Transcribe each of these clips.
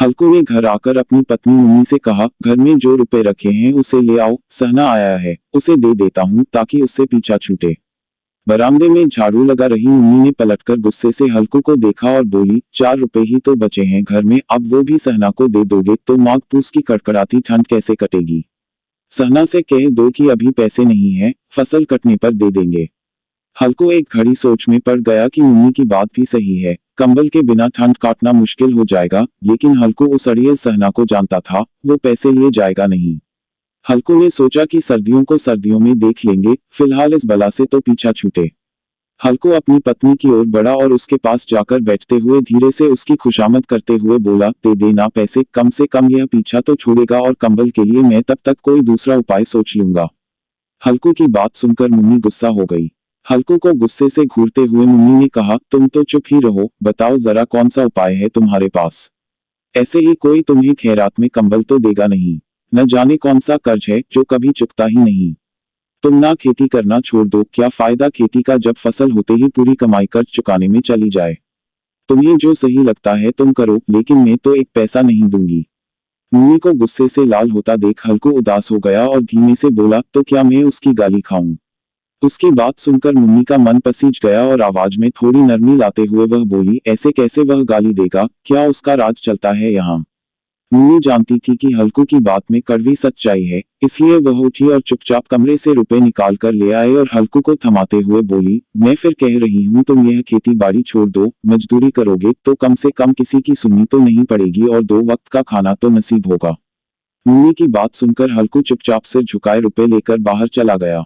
हल्कू ने घर आकर अपनी पत्नी मुन्नी से कहा, घर में जो रुपए रखे हैं उसे ले आओ, सहना आया है, उसे दे देता हूँ ताकि उससे पीछा छूटे। बरामदे में झाड़ू लगा रही मुन्नी ने पलटकर गुस्से से हल्कू को देखा और बोली, 4 रुपए ही तो बचे हैं घर में, अब वो भी सहना को दे दोगे तो माघ पूस की कड़कड़ाती ठंड कैसे कटेगी। सहना से कह दो कि अभी पैसे नहीं है, फसल कटने पर दे देंगे। हल्कू एक घड़ी सोच में पड़ गया कि मुन्नी की बात भी सही है, कंबल के बिना ठंड काटना मुश्किल हो जाएगा, लेकिन हल्कू उस अड़ियल सहना को जानता था, वो पैसे लिए जाएगा नहीं। हल्कू ने सोचा कि सर्दियों को सर्दियों में देख लेंगे, फिलहाल इस बला से तो पीछा छूटे। हल्कू अपनी पत्नी की ओर बढ़ा और उसके पास जाकर बैठते हुए धीरे से उसकी खुशामद करते हुए बोला, दे देना पैसे, कम से कम यह पीछा तो छोड़ेगा और कंबल के लिए मैं तब तक कोई दूसरा उपाय सोच लूंगा। हल्कू की बात सुनकर मुन्नी गुस्सा हो गई। हल्कू को गुस्से से घूरते हुए मुन्नी ने कहा, तुम तो चुप ही रहो, बताओ जरा कौन सा उपाय है तुम्हारे पास। ऐसे ही कोई तुम्हें खैरात में कंबल तो देगा नहीं। न जाने कौन सा कर्ज है जो कभी चुकता ही नहीं। तुम ना खेती करना छोड़ दो, क्या फायदा खेती का जब फसल होते ही पूरी कमाई कर्ज चुकाने में चली जाए। तुम्हें जो सही लगता है तुम करो, लेकिन मैं तो एक पैसा नहीं दूंगी। मुन्नी को गुस्से से लाल होता देख हल्कू उदास हो गया और धीमे से बोला, तो क्या मैं उसकी गाली खाऊं। उसकी बात सुनकर मुन्नी का मन पसीज गया और आवाज में थोड़ी नरमी लाते हुए वह बोली, ऐसे कैसे वह गाली देगा, क्या उसका राज चलता है यहाँ। मुन्नी जानती थी कि हल्कू की बात में कड़वी सच्चाई है, इसलिए वह उठी और चुपचाप कमरे से रुपए निकाल कर ले आए और हल्कू को थमाते हुए बोली, मैं फिर कह रही हूँ तुम यह खेती बाड़ी छोड़ दो, मजदूरी करोगे तो कम से कम किसी की सुननी तो नहीं पड़ेगी और 2 वक्त का खाना तो नसीब होगा। मुन्नी की बात सुनकर हल्कू चुपचाप सिर झुकाए रुपए लेकर बाहर चला गया।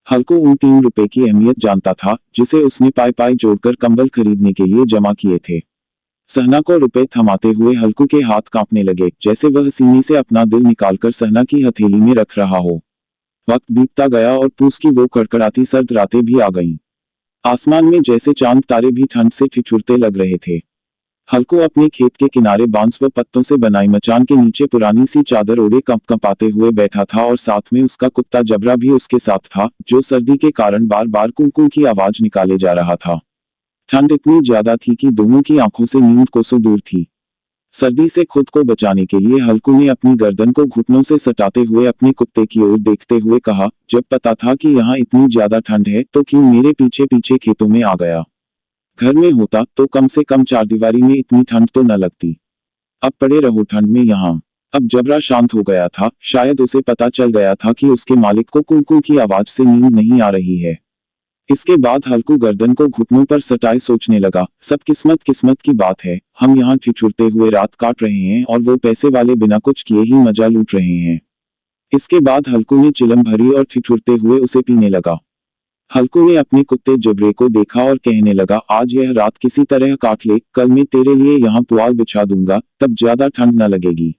हल्कू उन 3 रुपए की अहमियत जानता था जिसे उसने पाई पाई जोड़कर कंबल खरीदने के लिए जमा किए थे। सहना को रुपए थमाते हुए हल्कू के हाथ कांपने लगे, जैसे वह सीने से अपना दिल निकालकर सहना की हथेली में रख रहा हो। वक्त बीतता गया और पूस की वो कड़कड़ाती सर्द रातें भी आ गईं। आसमान में जैसे चांद तारे भी ठंड से ठिठुरते लग रहे थे। हल्कू अपने खेत के किनारे बांस व पत्तों से बनाई मचान के नीचे पुरानी सी चादर ओढ़े कंपकंपाते हुए बैठा था और साथ में उसका कुत्ता जबरा भी उसके साथ था, जो सर्दी के कारण बार बार कूं की आवाज निकाले जा रहा था। ठंड इतनी ज्यादा थी कि दोनों की आंखों से नींद कोसों दूर थी। सर्दी से खुद को बचाने के लिए हल्कू ने अपनी गर्दन को घुटनों से सटाते हुए अपने कुत्ते की ओर देखते हुए कहा, जब पता था कि यहाँ इतनी ज्यादा ठंड है तो क्यों मेरे पीछे पीछे खेतों में आ गया। घर में होता तो कम से कम चारदीवारी में इतनी ठंड तो न लगती। अब पड़े रहो ठंड में यहाँ। अब जबरा शांत हो गया था, शायद उसे पता चल गया था कि उसके मालिक को कूं की आवाज से नींद नहीं आ रही है। इसके बाद हल्कू गर्दन को घुटनों पर सटाए सोचने लगा, सब किस्मत किस्मत की बात है, हम यहाँ ठिठुरते हुए रात काट रहे हैं और वो पैसे वाले बिना कुछ किए ही मजा लूट रहे हैं। इसके बाद हल्कू ने चिलम भरी और ठिठुरते हुए उसे पीने लगा। हल्कू ने अपने कुत्ते जबरे को देखा और कहने लगा, आज यह रात किसी तरह काट ले, कल मैं तेरे लिए यहाँ पुआल बिछा दूंगा, तब ज्यादा ठंड न लगेगी।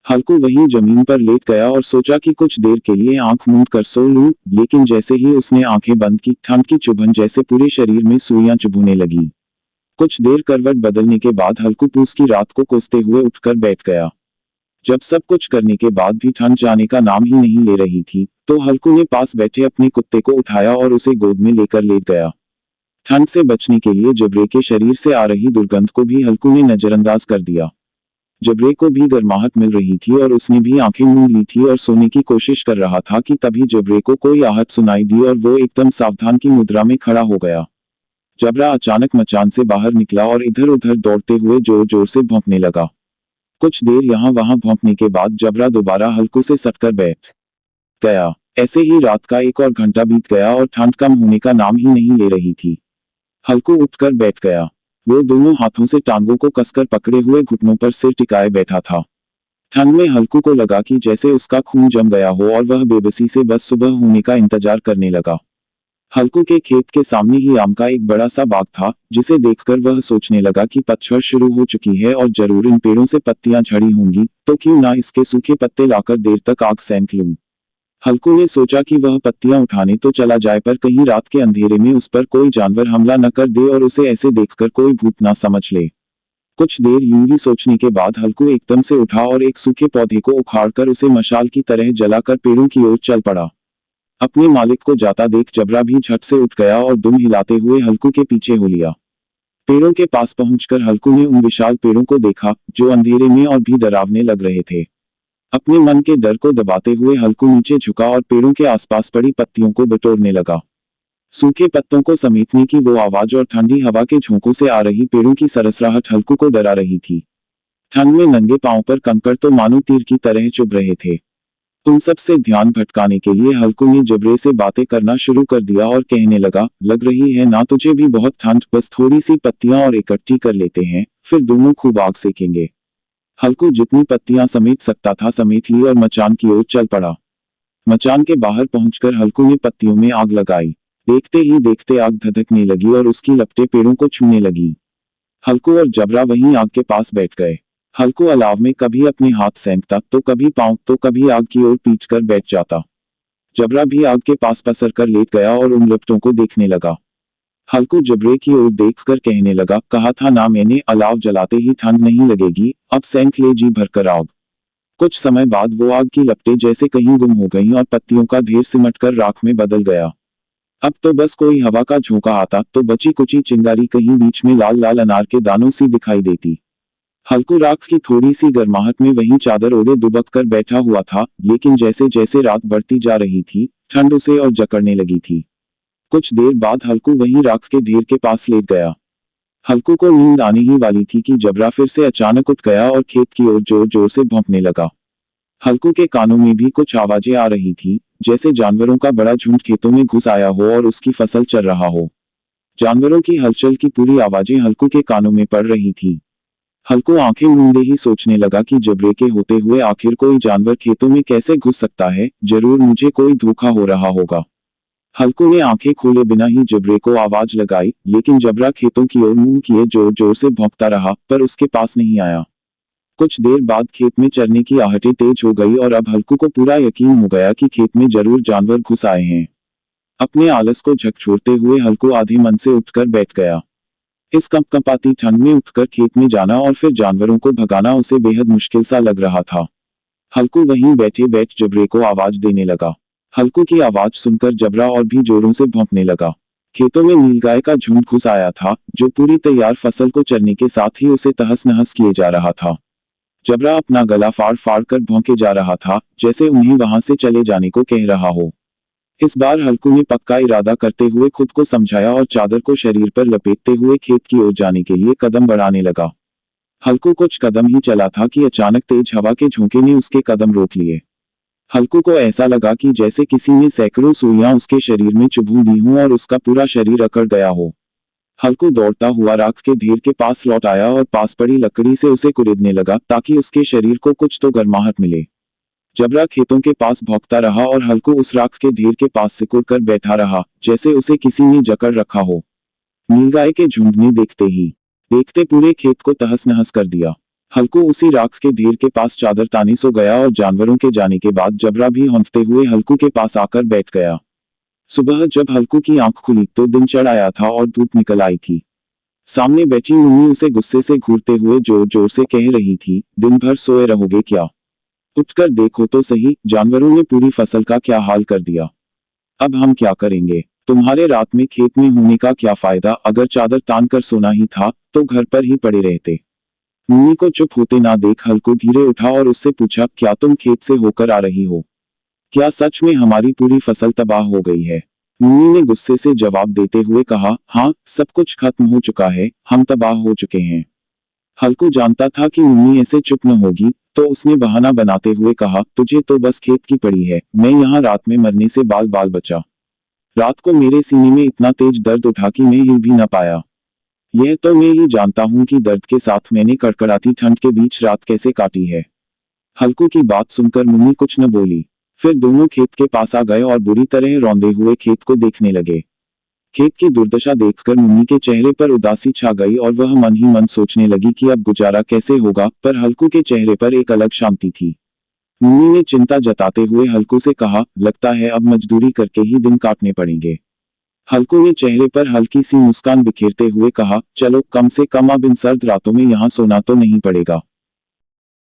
हल्कू वहीं जमीन पर लेट गया और सोचा कि कुछ देर के लिए आंख मूंद कर सो लूं, लेकिन जैसे ही उसने आंखें बंद की, ठंड की चुभन जैसे पूरे शरीर में सुइयां चुभने लगी। कुछ देर करवट बदलने के बाद हल्कू पूस की रात को कोसते हुए उठकर बैठ गया। जब सब कुछ करने के बाद भी ठंड जाने का नाम ही नहीं ले रही थी, तो हल्कू ने पास बैठे अपने कुत्ते को उठाया और उसे गोद में लेकर लेट गया। ठंड से बचने के लिए जबरे के शरीर से आ रही दुर्गंध को भी हल्कू ने नजरअंदाज कर दिया। जबरे को भी गर्माहट मिल रही थी और उसने भी आंखें मूंद ली थी और सोने की कोशिश कर रहा था कि तभी जबरे को कोई आहट सुनाई दी और वो एकदम सावधान की मुद्रा में खड़ा हो गया। जबरा अचानक मचान से बाहर निकला और इधर उधर दौड़ते हुए जोर जोर से भौंकने लगा। कुछ देर यहाँ वहां भौंकने के बाद जबरा दोबारा हल्कू से सटकर बैठ गया। ऐसे ही रात का 1 और घंटा बीत गया और ठंड कम होने का नाम ही नहीं ले रही थी। हल्कू उठकर बैठ गया। वो दोनों हाथों से टांगों को कसकर पकड़े हुए घुटनों पर सिर टिकाए बैठा था। ठंड में हल्कू को लगा कि जैसे उसका खून जम गया हो और वह बेबसी से बस सुबह होने का इंतजार करने लगा। हल्कू के खेत के सामने ही आम का एक बड़ा सा बाग था, जिसे देखकर वह सोचने लगा कि पतझड़ शुरू हो चुकी है और जरूर इन पेड़ों से पत्तियां झड़ी होंगी, तो क्यों ना इसके सूखे पत्ते लाकर देर तक आग सेंक लूं। हल्कू ने सोचा कि वह पत्तियां उठाने तो चला जाए, पर कहीं रात के अंधेरे में उस पर कोई जानवर हमला न कर दे और उसे ऐसे देखकर कोई भूत ना समझ ले। कुछ देर यूं ही सोचने के बाद हल्कू एकदम से उठा और एक सूखे पौधे को उखाड़कर उसे मशाल की तरह जलाकर पेड़ों की ओर चल पड़ा। अपने मालिक को जाता देख जबरा भी झट से उठ गया और दुम हिलाते हुए हल्कू के पीछे हो लिया। पेड़ों के पास पहुंचकर हल्कू ने उन विशाल पेड़ों को देखा जो अंधेरे में और भी डरावने लग रहे थे। अपने मन के डर को दबाते हुए हल्कू नीचे झुका और पेड़ों के आसपास पड़ी पत्तियों को बटोरने लगा। सूखे पत्तों को समेटने की वो आवाज और ठंडी हवा के झोंकों से आ रही पेड़ों की सरसराहट हल्कू को डरा रही थी। ठंड में नंगे पांव पर कंकड़ तो मानो तीर की तरह चुभ रहे थे। उन सब से ध्यान भटकाने के लिए हल्कू ने जबरे से बातें करना शुरू कर दिया और कहने लगा, लग रही है ना तुझे भी बहुत ठंड, बस थोड़ी सी पत्तियां और इकट्ठी कर लेते हैं, फिर दोनों खूब आग सेकेंगे। हल्कू जितनी पत्तियां समेट सकता था समेट ली और मचान की ओर चल पड़ा। मचान के बाहर पहुंचकर हल्कू ने पत्तियों में आग लगाई। देखते ही देखते आग धधकने लगी और उसकी लपटें पेड़ों को छूने लगी। हल्कू और जबरा वहीं आग के पास बैठ गए। हल्कू अलाव में कभी अपने हाथ सेंकता तो कभी पांव तो कभी आग की ओर पीट कर बैठ जाता। जबरा भी आग के पास पसर कर लेट गया और उन लपटों को देखने लगा। हल्कू जबरे की ओर देखकर कहने लगा, कहा था ना मैंने, अलाव जलाते ही ठंड नहीं लगेगी, अब सेंक ले जी भरकर आग। कुछ समय बाद वो आग की लपटें जैसे कहीं गुम हो गईं और पत्तियों का ढेर सिमटकर राख में बदल गया। अब तो बस कोई हवा का झोंका आता तो बची कुची चिंगारी कहीं बीच में लाल लाल अनार के दानों सी दिखाई देती। हल्कू राख की थोड़ी सी गर्माहट में वहीं चादर ओढ़े दुबक कर बैठा हुआ था, लेकिन जैसे जैसे रात बढ़ती जा रही थी ठंड उसे और जकड़ने लगी थी। कुछ देर बाद हल्कू वहीं राख के ढेर के पास लेट गया। हल्कू को नींद आने ही वाली थी कि जबरा फिर से अचानक उठ गया और खेत की ओर जोर जोर से भौंकने लगा। हल्कू के कानों में भी कुछ आवाजें आ रही थी, जैसे जानवरों का बड़ा झुंड खेतों में घुस आया हो और उसकी फसल चर रहा हो। जानवरों की हलचल की पूरी आवाजें हल्कू के कानों में पड़ रही थी। हल्कू आंखें मूंदे ही सोचने लगा कि जबरे के होते हुए आखिर कोई जानवर खेतों में कैसे घुस सकता है, जरूर मुझे कोई धोखा हो रहा होगा। हल्कू ने आंखें खोले बिना ही जबरे को आवाज लगाई, लेकिन जबरा खेतों की ओर मुंह किए जोर जोर से भौंकता रहा, पर उसके पास नहीं आया। कुछ देर बाद खेत में चरने की आहटें तेज हो गई और अब हल्कू को पूरा यकीन हो गया कि खेत में जरूर जानवर घुस आए हैं। अपने आलस को झकझोरते हुए हल्कू आधे मन से उठकर बैठ गया। इस कंपकंपाती ठंड में उठकर खेत में जाना और फिर जानवरों को भगाना उसे बेहद मुश्किल सा लग रहा था। हल्कू वहीं बैठे बैठ जबरे को आवाज देने लगा। हल्कू की आवाज सुनकर जबरा और भी जोरों से भौंकने लगा। खेतों में नीलगाय का झुंड घुस आया था, जो पूरी तैयार फसल को चरने के साथ ही उसे तहस नहस किए जा रहा था। जबरा अपना गला फाड़ फाड़ कर भौंके जा रहा था, जैसे उन्हें वहां से चले जाने को कह रहा हो। इस बार हल्कू ने पक्का इरादा करते हुए खुद को समझाया और चादर को शरीर पर लपेटते हुए खेत की ओर जाने के लिए कदम बढ़ाने लगा। हल्कू कुछ कदम ही चला था कि अचानक तेज हवा के झोंके ने उसके कदम रोक लिए। हल्कू को ऐसा लगा कि जैसे किसी ने सैकड़ों सुइयां उसके शरीर में चुभू दी हों और उसका पूरा शरीर अकड़ गया हो। हल्कू दौड़ता हुआ राख के ढेर के पास लौट आया और पास पड़ी लकड़ी से उसे कुरेदने लगा ताकि उसके शरीर को कुछ तो गर्माहट मिले। जबरा खेतों के पास भौंकता रहा और हल्कू उस राख के ढेर के पास सिकुड़ कर बैठा रहा, जैसे उसे किसी ने जकड़ रखा हो। नीलगाय के झुंड ने देखते पूरे खेत को तहस नहस कर दिया। हल्कू उसी राख के ढेर के पास चादर ताने सो गया और जानवरों के जाने के बाद जबरा भी हौंकते हुए हल्कू के पास आकर बैठ गया। सुबह जब हल्कू की आंख खुली तो दिन चढ़ आया था और धूप निकल आई थी। सामने बैठी मुन्नी उसे गुस्से से घूरते हुए जोर जोर से कह रही थी, दिन भर सोए रहोगे क्या? उठकर देखो तो सही, जानवरों ने पूरी फसल का क्या हाल कर दिया। अब हम क्या करेंगे? तुम्हारे रात में खेत में होने का क्या फायदा? अगर चादर तान कर सोना ही था तो घर पर ही पड़े रहते। मुन्नी को चुप होते ना देख हल्कू धीरे उठा और उससे पूछा, क्या तुम खेत से होकर आ रही हो? क्या सच में हमारी पूरी फसल तबाह हो गई है? मुन्नी ने गुस्से से जवाब देते हुए कहा, हाँ, सब कुछ खत्म हो चुका है, हम तबाह हो चुके हैं। हल्कू जानता था कि मुन्नी ऐसे चुप न होगी, तो उसने बहाना बनाते हुए कहा, तुझे तो बस खेत की पड़ी है, मैं यहाँ रात में मरने से बाल बाल बचा। रात को मेरे सीने में इतना तेज दर्द उठा कि मैं हिल भी न पाया। यह तो मैं ही जानता हूँ कि दर्द के साथ मैंने कड़कड़ाती ठंड के बीच रात कैसे काटी है। हल्कू की बात सुनकर मुन्नी कुछ न बोली। फिर दोनों खेत के पास आ गए और बुरी तरह रौंदे हुए खेत को देखने लगे। खेत की दुर्दशा देखकर मुन्नी के चेहरे पर उदासी छा गई और वह मन ही मन सोचने लगी कि अब गुजारा कैसे होगा, पर हल्कू के चेहरे पर एक अलग शांति थी। मुन्नी ने चिंता जताते हुए हल्कू से कहा, लगता है अब मजदूरी करके ही दिन काटने पड़ेंगे। हल्कू ने चेहरे पर हल्की सी मुस्कान बिखेरते हुए कहा, चलो, कम से कम अब इन सर्द रातों में यहाँ सोना तो नहीं पड़ेगा।